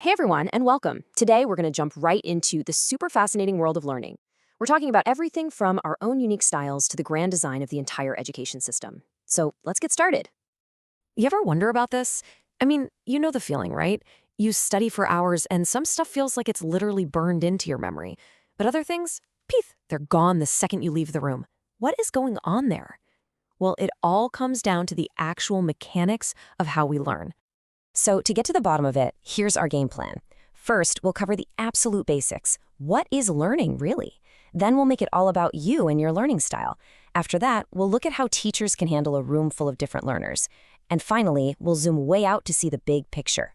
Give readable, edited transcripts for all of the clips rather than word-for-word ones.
Hey everyone, and welcome. Today we're going to jump right into the super fascinating world of learning. We're talking about everything from our own unique styles to the grand design of the entire education system. So let's get started. You ever wonder about this? I mean, you know the feeling, right? You study for hours and some stuff feels like it's literally burned into your memory. But other things, peeth, they're gone the second you leave the room. What is going on there? Well, it all comes down to the actual mechanics of how we learn. So to get to the bottom of it, here's our game plan. First, we'll cover the absolute basics. What is learning, really? Then we'll make it all about you and your learning style. After that, we'll look at how teachers can handle a room full of different learners. And finally, we'll zoom way out to see the big picture.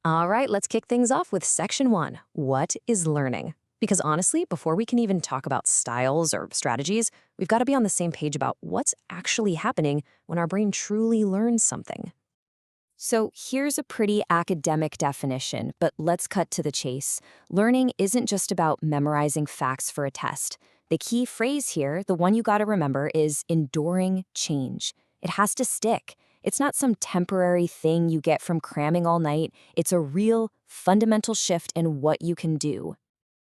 All right, let's kick things off with Section 1. What is learning? Because honestly, before we can even talk about styles or strategies, we've got to be on the same page about what's actually happening when our brain truly learns something. So here's a pretty academic definition, but let's cut to the chase. Learning isn't just about memorizing facts for a test. The key phrase here, the one you gotta remember, is enduring change. It has to stick. It's not some temporary thing you get from cramming all night. It's a real, fundamental shift in what you can do.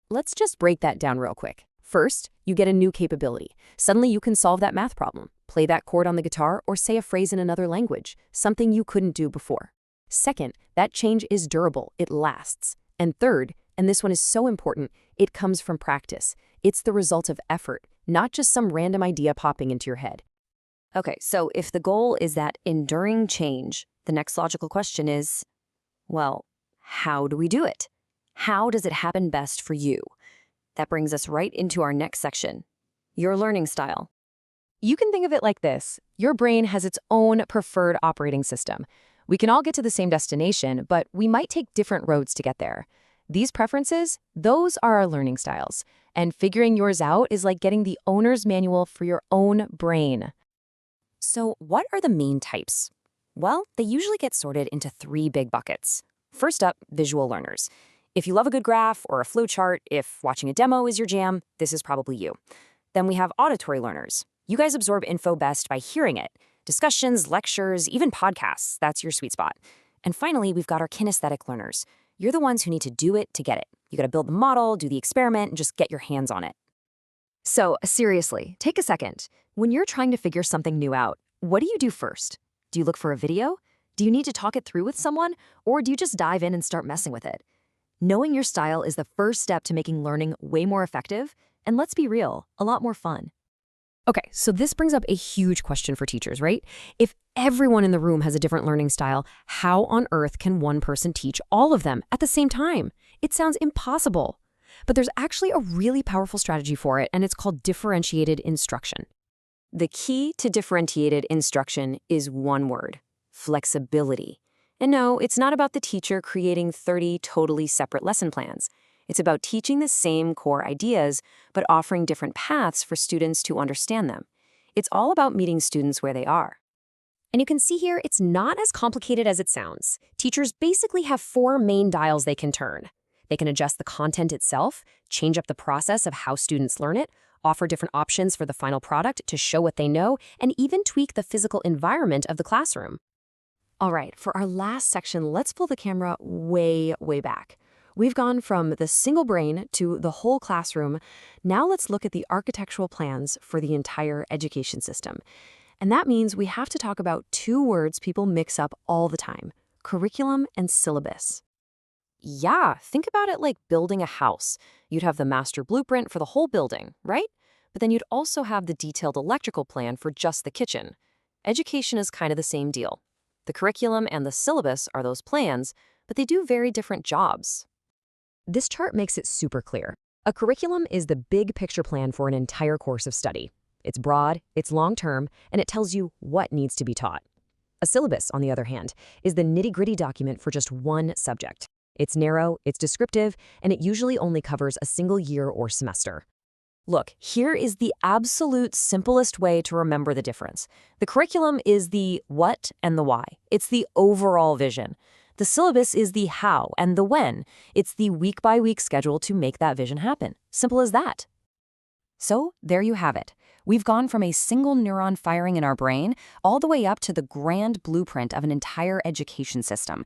Let's just break that down real quick. First, you get a new capability. Suddenly you can solve that math problem, play that chord on the guitar, or say a phrase in another language, something you couldn't do before. Second, that change is durable, it lasts. And third, and this one is so important, it comes from practice. It's the result of effort, not just some random idea popping into your head. Okay, so if the goal is that enduring change, the next logical question is, well, how do we do it? How does it happen best for you? That brings us right into our next section, your learning style. You can think of it like this. Your brain has its own preferred operating system. We can all get to the same destination, but we might take different roads to get there. These preferences, those are our learning styles. And figuring yours out is like getting the owner's manual for your own brain. So what are the main types? Well, they usually get sorted into 3 big buckets. First up, visual learners. If you love a good graph or a flowchart, if watching a demo is your jam, this is probably you. Then we have auditory learners. You guys absorb info best by hearing it. Discussions, lectures, even podcasts, that's your sweet spot. And finally, we've got our kinesthetic learners. You're the ones who need to do it to get it. You gotta build the model, do the experiment, and just get your hands on it. So seriously, take a second. When you're trying to figure something new out, what do you do first? Do you look for a video? Do you need to talk it through with someone? Or do you just dive in and start messing with it? Knowing your style is the first step to making learning way more effective, and let's be real, a lot more fun. Okay, so this brings up a huge question for teachers, right? If everyone in the room has a different learning style, how on earth can one person teach all of them at the same time? It sounds impossible. But there's actually a really powerful strategy for it, and it's called differentiated instruction. The key to differentiated instruction is one word: flexibility. And no, it's not about the teacher creating 30 totally separate lesson plans. It's about teaching the same core ideas, but offering different paths for students to understand them. It's all about meeting students where they are. And you can see here, it's not as complicated as it sounds. Teachers basically have 4 main dials they can turn. They can adjust the content itself, change up the process of how students learn it, offer different options for the final product to show what they know, and even tweak the physical environment of the classroom. All right, for our last section, let's pull the camera way, way back. We've gone from the single brain to the whole classroom. Now let's look at the architectural plans for the entire education system. And that means we have to talk about 2 words people mix up all the time: curriculum and syllabus. Yeah, think about it like building a house. You'd have the master blueprint for the whole building, right? But then you'd also have the detailed electrical plan for just the kitchen. Education is kind of the same deal. The curriculum and the syllabus are those plans, but they do very different jobs. This chart makes it super clear. A curriculum is the big picture plan for an entire course of study. It's broad, it's long-term, and it tells you what needs to be taught. A syllabus, on the other hand, is the nitty-gritty document for just one subject. It's narrow, it's descriptive, and it usually only covers a single year or semester. Look, here is the absolute simplest way to remember the difference. The curriculum is the what and the why. It's the overall vision. The syllabus is the how and the when. It's the week-by-week schedule to make that vision happen. Simple as that. So there you have it. We've gone from a single neuron firing in our brain all the way up to the grand blueprint of an entire education system.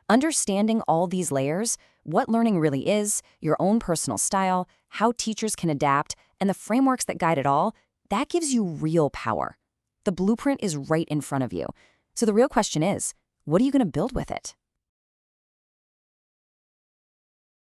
Understanding all these layers, what learning really is, your own personal style, how teachers can adapt, and the frameworks that guide it all, that gives you real power. The blueprint is right in front of you. So the real question is, what are you going to build with it?